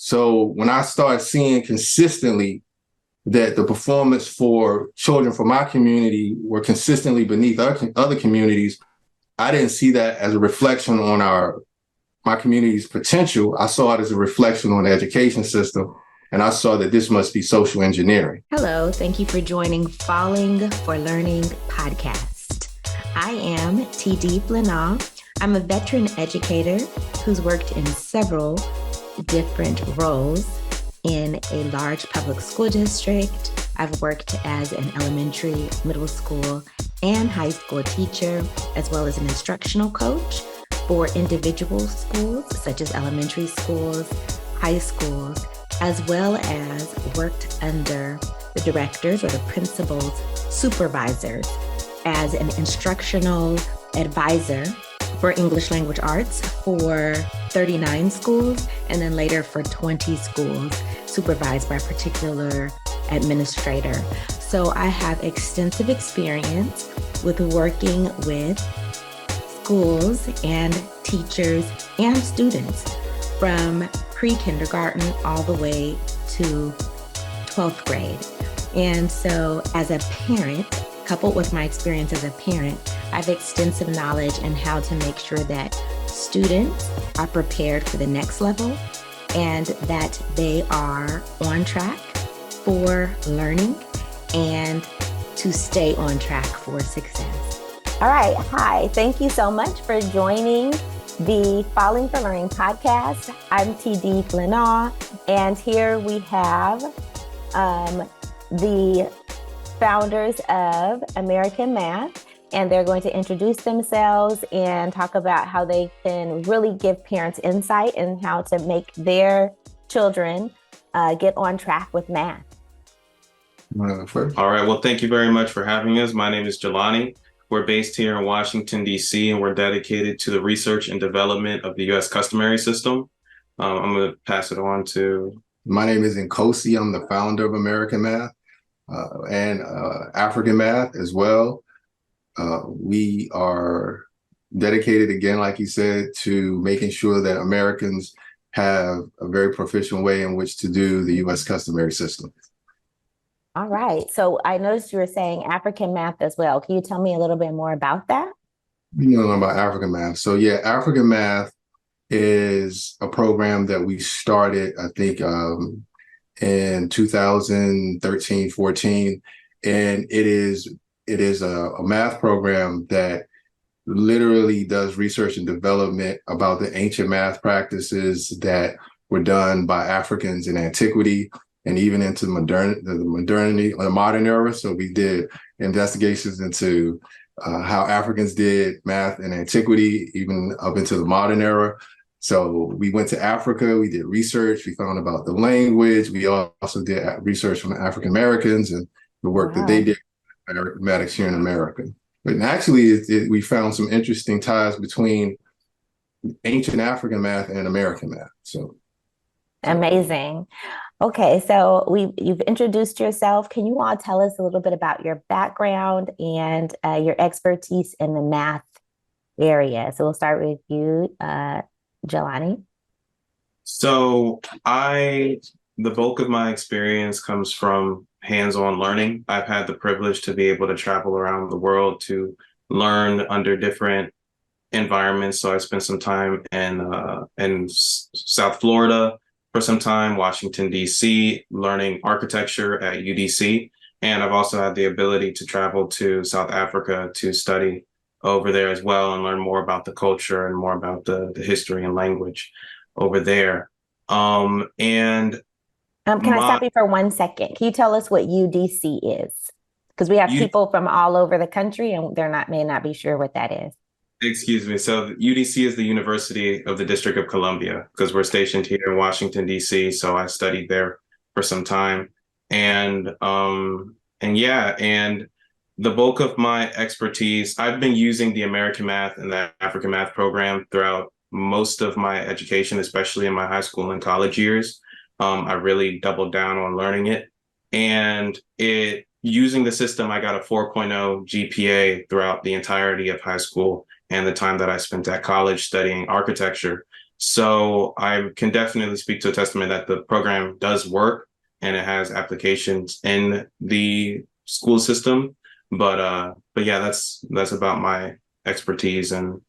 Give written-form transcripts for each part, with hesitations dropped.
So when I started seeing consistently that the performance for children from my community were consistently beneath other communities, I didn't see that as a reflection on my community's potential. I saw it as a reflection on the education system, and I saw that this must be social engineering. Hello, thank you for joining Falling for Learning podcast. I am TD Blenah. I'm a veteran educator who's worked in several different roles in a large public school district. I've worked as an elementary, middle school, and high school teacher, as well as an instructional coach for individual schools, such as elementary schools, high schools, as well as worked under the directors or the principals, supervisors as an instructional advisor for English language arts for 39 schools, and then later for 20 schools supervised by a particular administrator. So I have extensive experience with working with schools and teachers and students from pre-kindergarten all the way to 12th grade. And so as a parent, coupled with my experience as a parent, I have extensive knowledge in how to make sure that students are prepared for the next level and that they are on track for learning and to stay on track for success. All right. Hi. Thank you so much for joining the Falling for Learning podcast. I'm TD Blenah, and here we have the founders of American Math, and they're going to introduce themselves and talk about how they can really give parents insight in how to make their children get on track with math. All right. Well, thank you very much for having us. My name is Jelani. We're based here in Washington, D.C., and we're dedicated to the research and development of the U.S. customary system. I'm going to pass it on to... My name is Nkosi. I'm the founder of American Math and African Math as well. We are dedicated, again, like you said, to making sure that Americans have a very proficient way in which to do the U.S. customary system. All right. So I noticed you were saying African Math as well. Can you tell me a little bit more about that? You know about African Math. So yeah, African Math is a program that we started, I think, in 2013, 14. And it is a math program that literally does research and development about the ancient math practices that were done by Africans in antiquity and even into the modern era. So we did investigations into how Africans did math in antiquity, even up into the modern era. So we went to Africa, we did research, we found about the language. We also did research from African Americans and the work that they did with mathematics here in America. But actually, we found some interesting ties between ancient African math and American math. So amazing. Okay, so you've introduced yourself. Can you all tell us a little bit about your background and your expertise in the math area? So we'll start with you, Jelani. So the bulk of my experience comes from hands-on learning. I've had the privilege to be able to travel around the world to learn under different environments. So I spent some time in South Florida for some time, Washington, D.C., learning architecture at UDC. And I've also had the ability to travel to South Africa to study over there as well and learn more about the culture and more about the history and language over there. Can I stop you for 1 second? Can you tell us what UDC is? Because we have people from all over the country and may not be sure what that is. Excuse me. So UDC is the University of the District of Columbia because we're stationed here in Washington, D.C. So I studied there for some time. And the bulk of my expertise, I've been using the American Math and the African Math program throughout most of my education, especially in my high school and college years. I really doubled down on learning it. And using the system, I got a 4.0 GPA throughout the entirety of high school and the time that I spent at college studying architecture. So I can definitely speak to a testament that the program does work and it has applications in the school system. But yeah, that's about my expertise and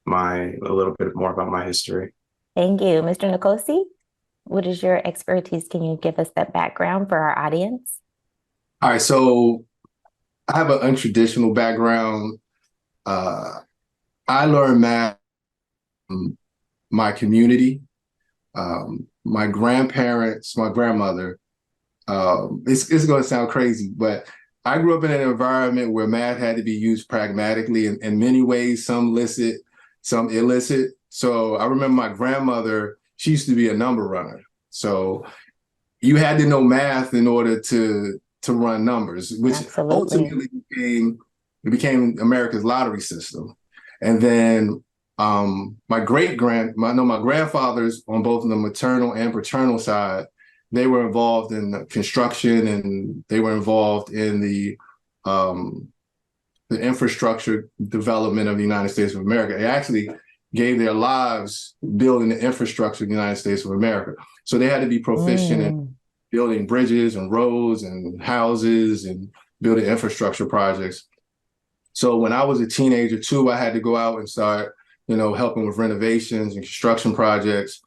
a little bit more about my history. Thank you. Mr. Nkosi, what is your expertise? Can you give us that background for our audience? All right, so I have an untraditional background. I learned math from my community. My grandparents, my grandmother, it's going to sound crazy, but I grew up in an environment where math had to be used pragmatically in many ways, some licit, some illicit. So I remember my grandmother, she used to be a number runner. So you had to know math in order to run numbers, which Absolutely. ultimately became America's lottery system. And then my grandfathers on both the maternal and paternal side, they were involved in construction and they were involved in the infrastructure development of the United States of America. They actually gave their lives building the infrastructure of the United States of America. So they had to be proficient in building bridges and roads and houses and building infrastructure projects. So when I was a teenager too, I had to go out and start, helping with renovations and construction projects.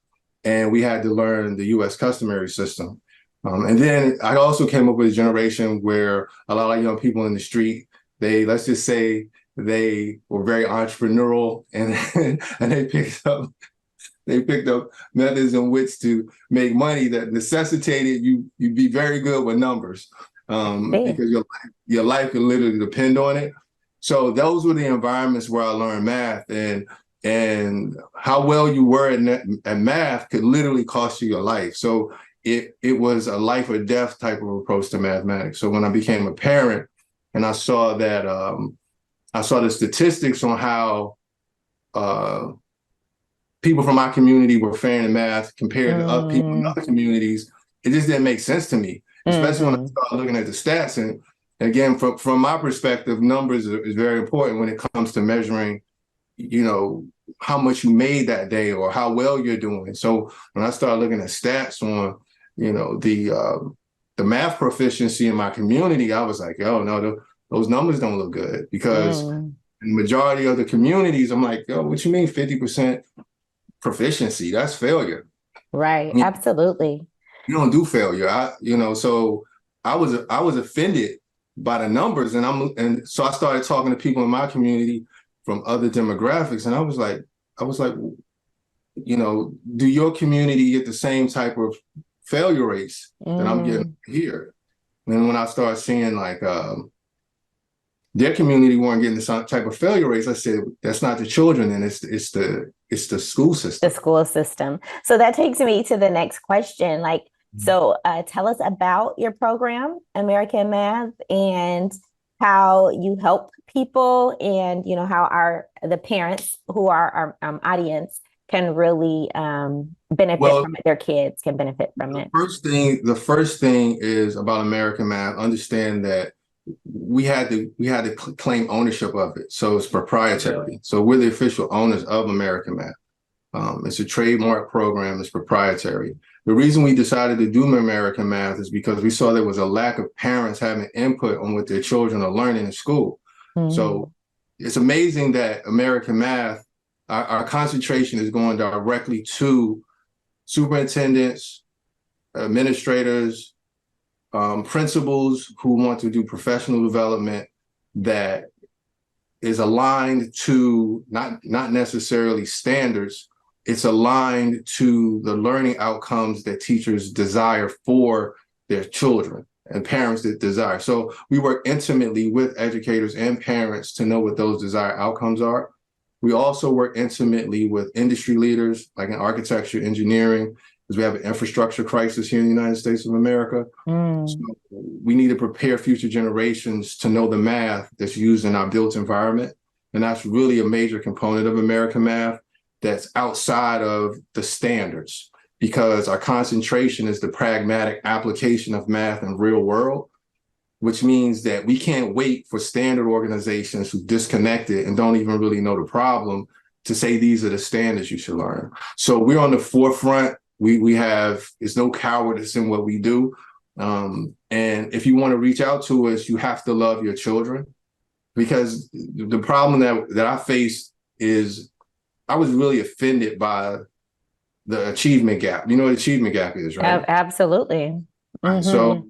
And we had to learn the U.S. customary system. And then I also came up with a generation where a lot of young people in the street, let's just say they were very entrepreneurial and they picked up methods in which to make money that necessitated you be very good with numbers, because your life could literally depend on it. So those were the environments where I learned math, and how well you were at math could literally cost you your life. So it was a life or death type of approach to mathematics. So when I became a parent and I saw that, I saw the statistics on how people from my community were failing in math compared to other people in other communities, it just didn't make sense to me, especially when I started looking at the stats. And again, from my perspective, numbers is very important when it comes to measuring, how much you made that day or how well you're doing. So when I started looking at stats on, the math proficiency in my community, I was like, oh no, those numbers don't look good, because in the majority of the communities, I'm like, yo, what you mean 50% proficiency? That's failure. Right. Absolutely. You don't do failure. So I was offended by the numbers, and so I started talking to people in my community from other demographics, and I was like, do your community get the same type of failure rates that I'm getting here? And when I started seeing like their community weren't getting the same type of failure rates, I said, that's not the children, and it's the school system. The school system. So that takes me to the next question. So tell us about your program, American Math, and how you help people, and how the parents who are our audience can really benefit from it. Their kids can benefit from it. The first thing is about American Math. Understand that we had to claim ownership of it, so it's proprietary. So we're the official owners of American Math. It's a trademark program. It's proprietary. The reason we decided to do American Math is because we saw there was a lack of parents having input on what their children are learning in school. So it's amazing that American Math, our concentration is going directly to superintendents, administrators, principals who want to do professional development that is aligned to not necessarily standards. It's aligned to the learning outcomes that teachers desire for their children and parents that desire. So we work intimately with educators and parents to know what those desired outcomes are. We also work intimately with industry leaders, like in architecture, engineering, because we have an infrastructure crisis here in the United States of America. So we need to prepare future generations to know the math that's used in our built environment. And that's really a major component of American Math that's outside of the standards, because our concentration is the pragmatic application of math in real world, which means that we can't wait for standard organizations who disconnect it and don't even really know the problem to say these are the standards you should learn. So we're on the forefront. We have, there's no cowardice in what we do. And if you want to reach out to us, you have to love your children, because the problem that I faced is I was really offended by the achievement gap. You know what achievement gap is, right? Absolutely. Right. So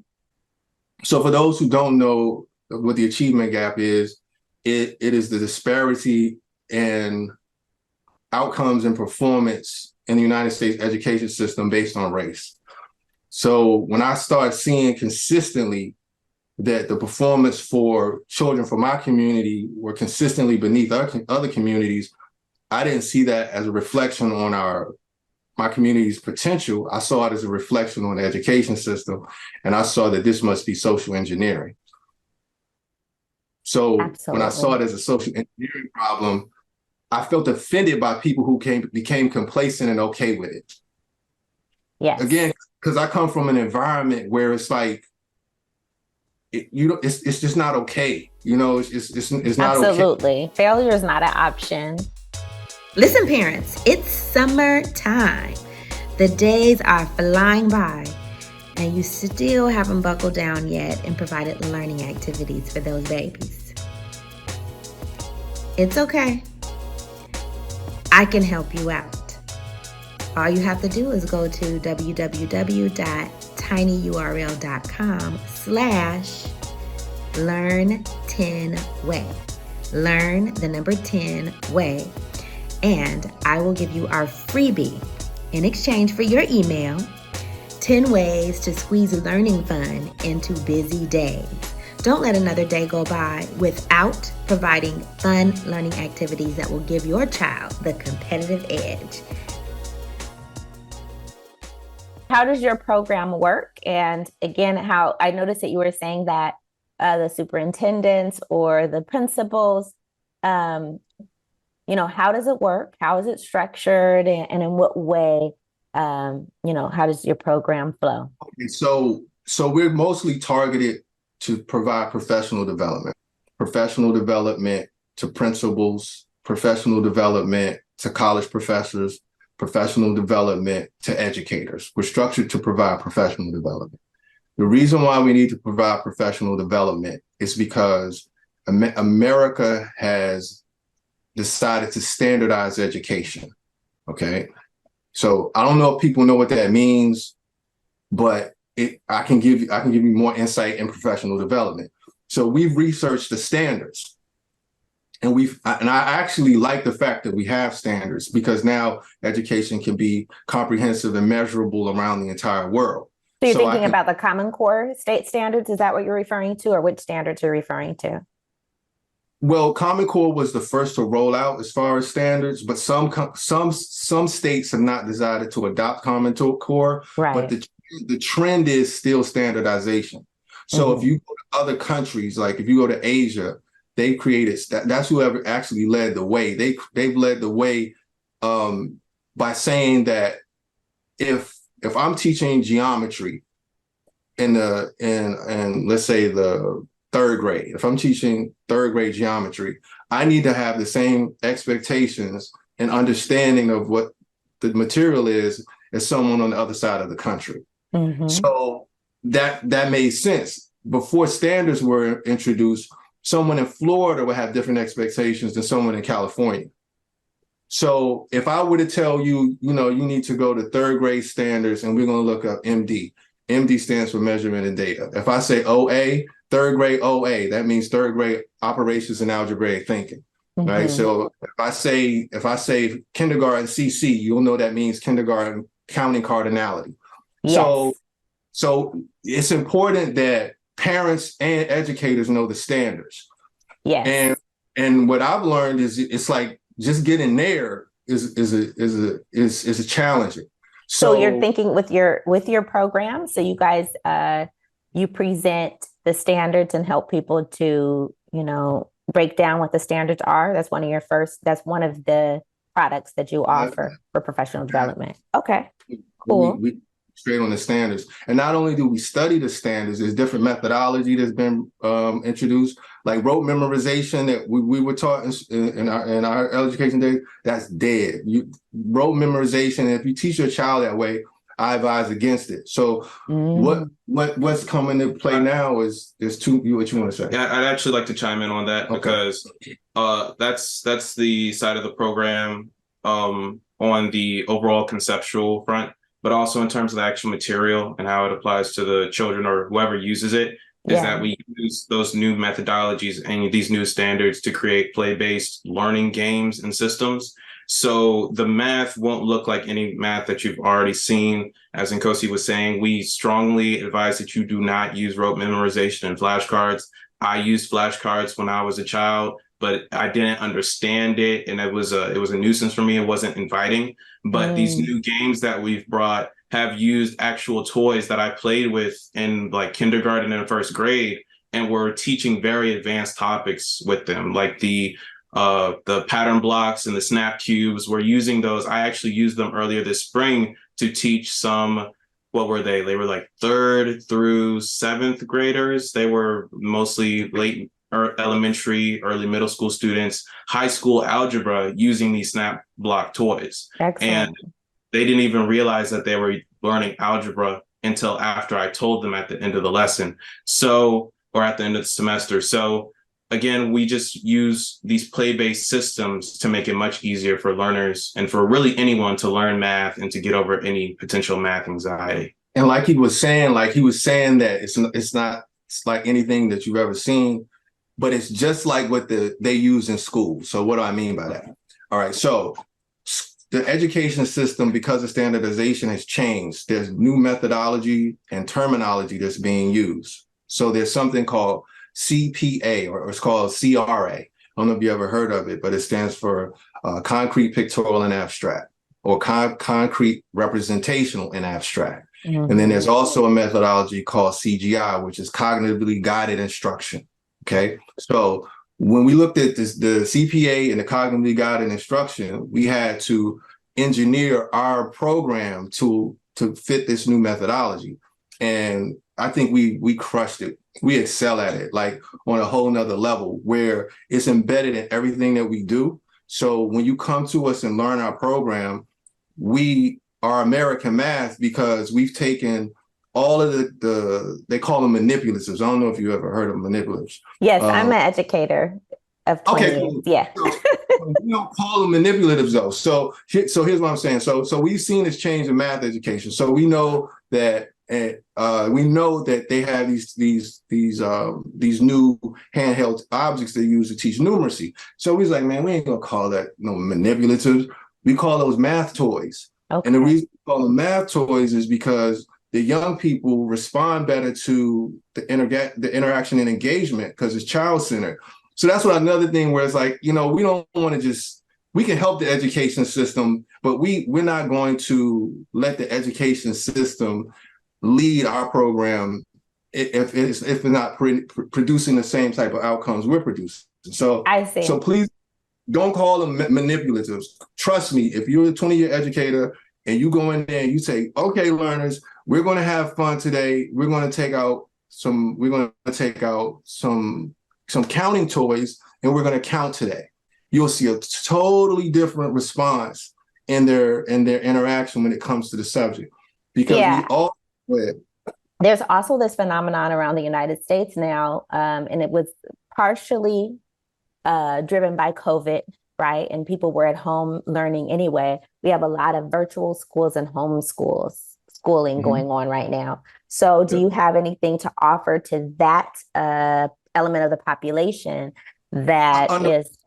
for those who don't know what the achievement gap is, it is the disparity in outcomes and performance in the United States education system based on race. So when I started seeing consistently that the performance for children from my community were consistently beneath other communities, I didn't see that as a reflection on my community's potential. I saw it as a reflection on the education system, and I saw that this must be social engineering. So When I saw it as a social engineering problem, I felt offended by people who became complacent and okay with it. Yes. Again, because I come from an environment where it's like, it's just not okay. You know, it's not okay. Absolutely. Failure is not an option. Listen, parents, it's summertime. The days are flying by, and you still haven't buckled down yet and provided learning activities for those babies. It's okay. I can help you out. All you have to do is go to www.tinyurl.com/learn10way. Learn the number 10 way. And I will give you our freebie in exchange for your email, 10 ways to squeeze learning fun into busy days. Don't let another day go by without providing fun learning activities that will give your child the competitive edge. How does your program work? And again, how I noticed that you were saying that the superintendents or the principals, how does it work? How is it structured? And in what way, how does your program flow? Okay, so we're mostly targeted to provide professional development to principals, professional development to college professors, professional development to educators. We're structured to provide professional development. The reason why we need to provide professional development is because America has decided to standardize education. Okay. So I don't know if people know what that means, but I can give you more insight in professional development. So we've researched the standards, and I actually like the fact that we have standards, because now education can be comprehensive and measurable around the entire world. So you're thinking about the Common Core state standards? Is that what you're referring to, or which standards you're referring to? Well, Common Core was the first to roll out as far as standards, but some states have not decided to adopt Common Core. Right. But the trend is still standardization. So if you go to other countries, like if you go to Asia, they created that's whoever actually led the way. They've led the way by saying that if I'm teaching geometry in let's say the third grade, if I'm teaching third grade geometry, I need to have the same expectations and understanding of what the material is as someone on the other side of the country. So that made sense. Before standards were introduced, someone in Florida would have different expectations than someone in California. So if I were to tell you, you need to go to third grade standards, and we're going to look up MD. MD stands for measurement and data. If I say OA, third grade OA, that means third grade operations and algebraic thinking. Right. So if I say kindergarten CC, you'll know that means kindergarten counting cardinality. Yes. So it's important that parents and educators know the standards. Yes. And what I've learned is it's like just getting there is challenging. So you're thinking with your program. So you guys you present the standards and help people to break down what the standards are. That's one of the products that you offer for professional development. Okay, cool. straight on the standards. And not only do we study the standards, there's different methodology that's been introduced, like rote memorization that we were taught in our education days. That's dead. Rote memorization. If you teach your child that way, I advise against it. So what's coming into play now is there's what you want to say? Yeah, I'd actually like to chime in on that because that's the side of the program on the overall conceptual front, but also in terms of the actual material and how it applies to the children or whoever uses it, is that we use those new methodologies and these new standards to create play-based learning games and systems. So the math won't look like any math that you've already seen. As Nkosi was saying, we strongly advise that you do not use rote memorization and flashcards. I used flashcards when I was a child, but I didn't understand it, and it was a nuisance for me. It wasn't inviting. But these new games that we've brought have used actual toys that I played with in like kindergarten and first grade, and we're teaching very advanced topics with them, like the pattern blocks and the snap cubes. We're using those. I actually used them earlier this spring to teach some, what were they? They were like 3rd through 7th graders. They were mostly late or elementary, early middle school students, high school algebra using these snap block toys. Excellent. And they didn't even realize that they were learning algebra until after I told them at the end of the lesson. So, or at the end of the semester. So again, we just use these play-based systems to make it much easier for learners and for really anyone to learn math and to get over any potential math anxiety. And like he was saying that it's not like anything that you've ever seen, but it's just like what they use in school. So what do I mean by that? All right, so the education system, because of standardization, has changed. There's new methodology and terminology that's being used. So there's something called CPA, or it's called CRA. I don't know if you ever heard of it, but it stands for concrete, pictorial, and abstract, or concrete, representational, and abstract. And then there's also a methodology called CGI, which is cognitively guided instruction. Okay, so when we looked at this, the CPA and the cognitively guided instruction, we had to engineer our program to fit this new methodology. And I think we crushed it. We excel at it, like on a whole nother level, where it's embedded in everything that we do. So when you come to us and learn our program, we are American Math because we've taken all of they call them manipulatives. I don't know if you ever heard of manipulatives. Yes, I'm an educator of 20 years. Cool. Yeah. So, we don't call them manipulatives though. So here's what I'm saying. So we've seen this change in math education. So we know that they have these new handheld objects they use to teach numeracy. So he's like, man, we ain't gonna call that manipulatives. We call those math toys. Okay. And the reason we call them math toys is because the young people respond better to the interaction and engagement because it's child-centered. So that's what another thing where it's like, we don't want to we can help the education system, but we're not going to let the education system lead our program if it's not producing the same type of outcomes we're producing. So I see. So please don't call them manipulatives. Trust me, if you're a 20-year educator and you go in there and you say, okay, learners, we're going to have fun today. We're going to take out some counting toys and we're going to count today. You'll see a totally different response in their interaction when it comes to the subject. Because there's also this phenomenon around the United States now, and it was partially driven by COVID, right? And people were at home learning anyway. We have a lot of virtual schools and schooling going on right now. So do you have anything to offer to that element of the population that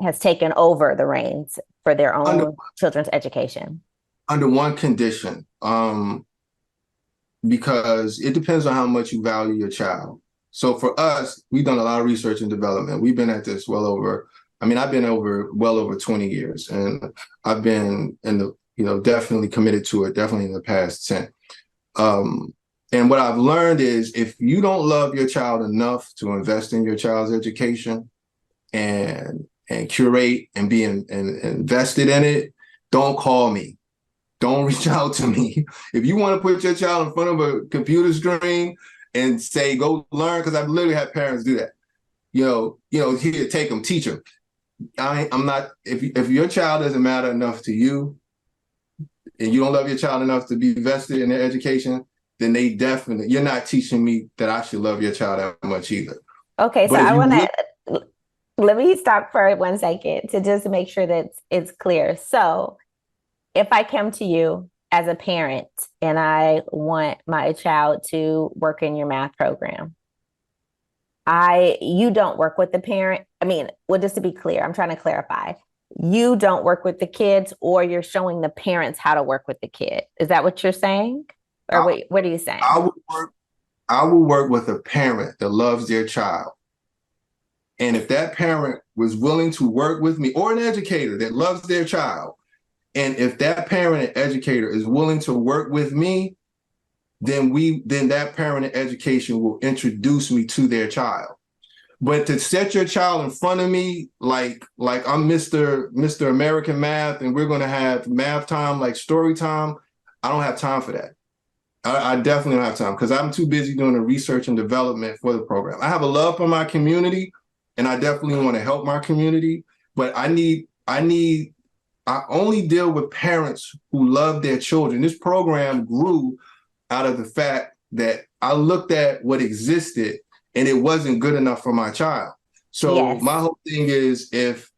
has taken over the reins for their own children's education? Under one condition, because it depends on how much you value your child. So for us, we've done a lot of research and development. We've been at this well over 20 years, and I've been definitely committed to it, definitely in the past 10. And what I've learned is if you don't love your child enough to invest in your child's education and curate and be invested in it, don't call me. don't reach out to me. If you want to put your child in front of a computer screen and say, go learn, because I've literally had parents do that. Here, take them, teach them. I'm not, if your child doesn't matter enough to you and you don't love your child enough to be vested in their education, then you're not teaching me that I should love your child that much either. Okay, so But if I you want look- to, let me stop for 1 second to just make sure that it's clear. So if I come to you as a parent and I want my child to work in your math program, you don't work with the parent. I mean, well, just to be clear, I'm trying to clarify. You don't work with the kids, or you're showing the parents how to work with the kid. Is that what you're saying? Or what are you saying? I will work with a parent that loves their child. And if that parent was willing to work with me, or an educator that loves their child, and if that parent and educator is willing to work with me, then that parent and education will introduce me to their child. But to set your child in front of me like I'm Mr. American Math and we're going to have math time like story time, I don't have time for that. I definitely don't have time because I'm too busy doing the research and development for the program. I have a love for my community and I definitely want to help my community, but I only deal with parents who love their children. This program grew out of the fact that I looked at what existed and it wasn't good enough for my child. So Yes. My whole thing is, if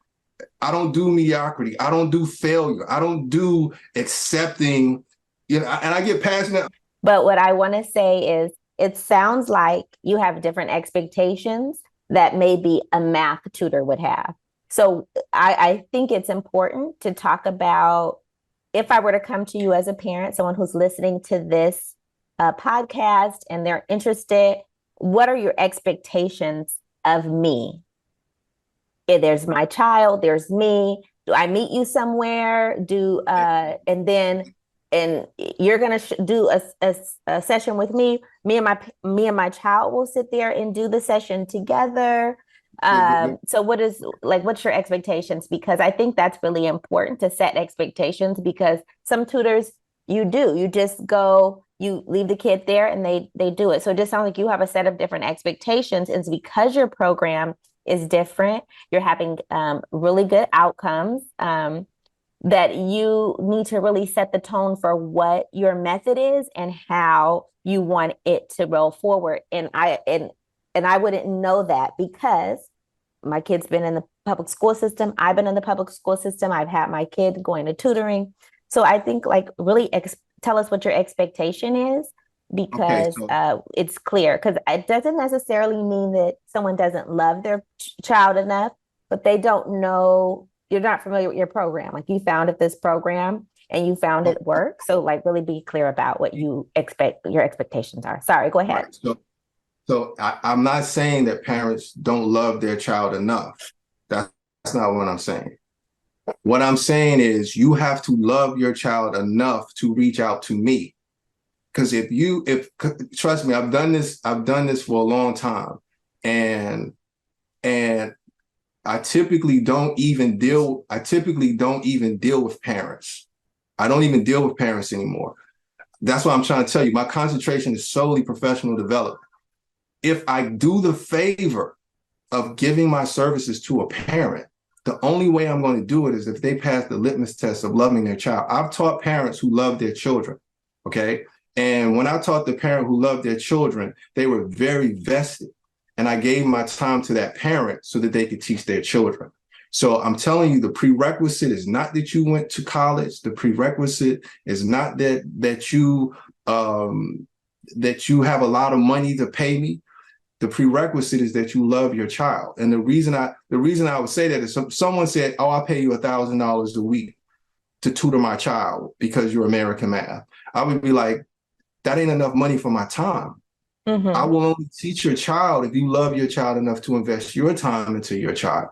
I don't do mediocrity, I don't do failure, I don't do accepting, and I get passionate. But what I want to say is, it sounds like you have different expectations that maybe a math tutor would have. So I think it's important to talk about, if I were to come to you as a parent, someone who's listening to this podcast and they're interested, what are your expectations of me? If there's my child, there's me. Do I meet you somewhere? And you're gonna do a session with me. Me and my child will sit there and do the session together. So what's your expectations? Because I think that's really important to set expectations, because some tutors, you just go, you leave the kid there and they do it. So it just sounds like you have a set of different expectations. And it's because your program is different, you're having really good outcomes, that you need to really set the tone for what your method is and how you want it to roll forward. And I wouldn't know that because my kid's been in the public school system. I've been in the public school system. I've had my kid going to tutoring. So I think really tell us what your expectation is, because it's clear. Because it doesn't necessarily mean that someone doesn't love their child enough, but they don't know, you're not familiar with your program. Like, you founded this program and you found it work. So really be clear about what you expect, your expectations are. Sorry, go ahead. Right. So I'm not saying that parents don't love their child enough. That's not what I'm saying. What I'm saying is, you have to love your child enough to reach out to me. Because trust me, I've done this for a long time. And I typically don't even deal with parents. I don't even deal with parents anymore. That's what I'm trying to tell you. My concentration is solely professional development. If I do the favor of giving my services to a parent, the only way I'm going to do it is if they pass the litmus test of loving their child. I've taught parents who love their children, okay? And when I taught the parent who loved their children, they were very vested. And I gave my time to that parent so that they could teach their children. So I'm telling you, the prerequisite is not that you went to college. The prerequisite is not that you have a lot of money to pay me. The prerequisite is that you love your child. And the reason I would say that is, someone said, "Oh, I'll pay you $1,000 a week to tutor my child because you're American Math." I would be like, that ain't enough money for my time. Mm-hmm. I will only teach your child if you love your child enough to invest your time into your child.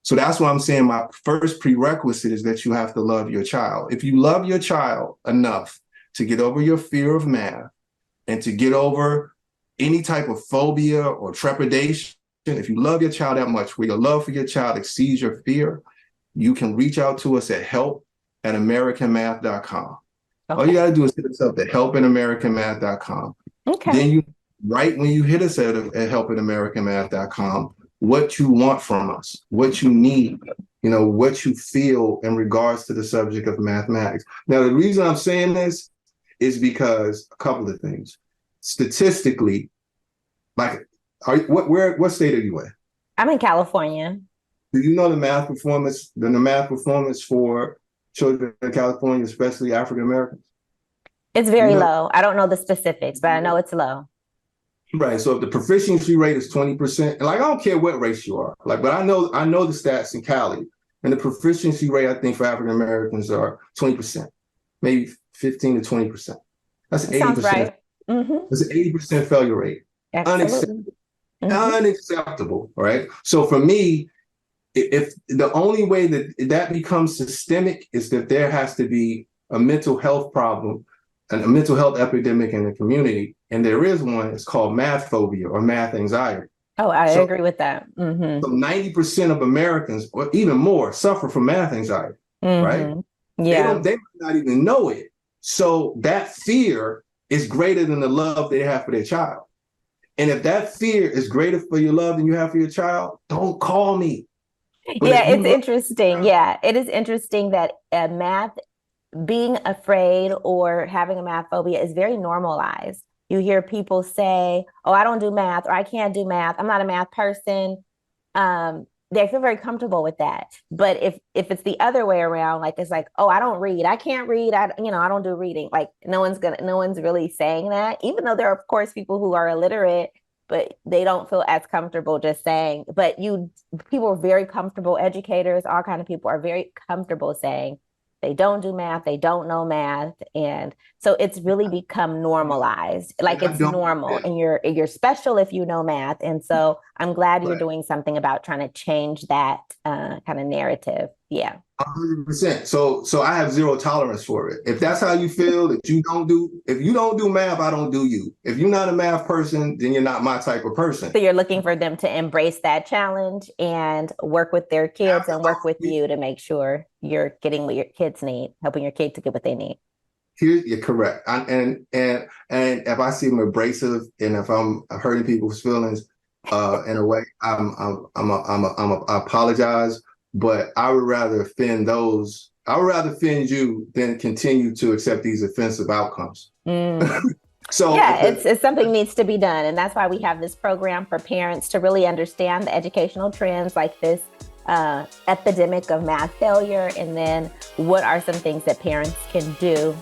So that's why I'm saying my first prerequisite is that you have to love your child. If you love your child enough to get over your fear of math and to get over any type of phobia or trepidation, if you love your child that much, where your love for your child exceeds your fear, you can reach out to us at help@americanmath.com. All you got to do is hit us up at helpinamericanmath.com. Okay. Then you, right when you hit us at helpinamericanmath.com, what you want from us, what you need, what you feel in regards to the subject of mathematics. Now, the reason I'm saying this is because a couple of things. Statistically, like, what state are you in? I'm in California. Do you know the math performance for children in California, especially African Americans? It's very low. I don't know the specifics, but I know it's low. Right. So if the proficiency rate is 20%, and like I don't care what race you are, like, but I know the stats in Cali, and the proficiency rate I think for African Americans are 20%, maybe 15 to 20%. That's 80%. Sounds right. Mm-hmm. That's an 80% failure rate. Absolutely. Unacceptable. Right. So for me, if the only way that becomes systemic is that there has to be a mental health problem and a mental health epidemic in the community. And there is one, it's called math phobia or math anxiety. Oh, I agree with that. Mm-hmm. So 90% of Americans, or even more, suffer from math anxiety, right? Yeah. They might not even know it. So that fear is greater than the love they have for their child. And if that fear is greater for your love than you have for your child, don't call me. But it's interesting. Yeah, it is interesting that math, being afraid or having a math phobia is very normalized. You hear people say, oh, I don't do math, or I can't do math. I'm not a math person. They feel very comfortable with that. But if it's the other way around, like it's like, oh, I don't read. I can't read. I don't do reading. Like no one's really saying that, even though there are, of course, people who are illiterate, but they don't feel as comfortable just saying. But people are very comfortable. Educators, all kind of people are very comfortable saying they don't do math, they don't know math, and so it's really become normalized. Like it's normal, and you're special if you know math. And so I'm glad you're doing something about trying to change that kind of narrative. Yeah. 100%. So I have zero tolerance for it. If that's how you feel, if you don't do math, I don't do you. If you're not a math person, then you're not my type of person. So you're looking for them to embrace that challenge and work with their kids and work with you to make sure you're getting what your kids need, helping your kids to get what they need. You're correct. And if I seem abrasive and if I'm hurting people's feelings in a way, I apologize. But I would rather offend you than continue to accept these offensive outcomes. So yeah, it's something needs to be done. And that's why we have this program for parents to really understand the educational trends like this epidemic of math failure. And then what are some things that parents can do?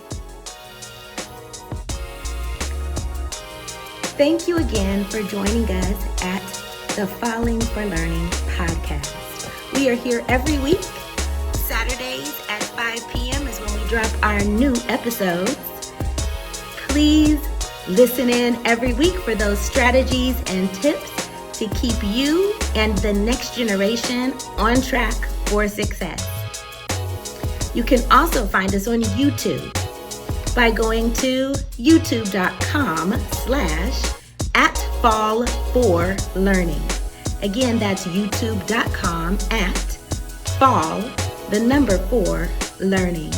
Thank you again for joining us at the Falling for Learning podcast. We are here every week. Saturdays at 5 p.m. is when we drop our new episodes. Please listen in every week for those strategies and tips to keep you and the next generation on track for success. You can also find us on YouTube by going to youtube.com/@fall4learning. Again, that's youtube.com/fall4learning.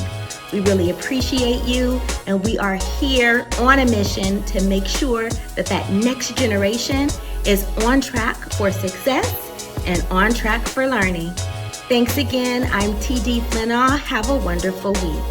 We really appreciate you, and we are here on a mission to make sure that next generation is on track for success and on track for learning. Thanks again. I'm TD Flenaw. Have a wonderful week.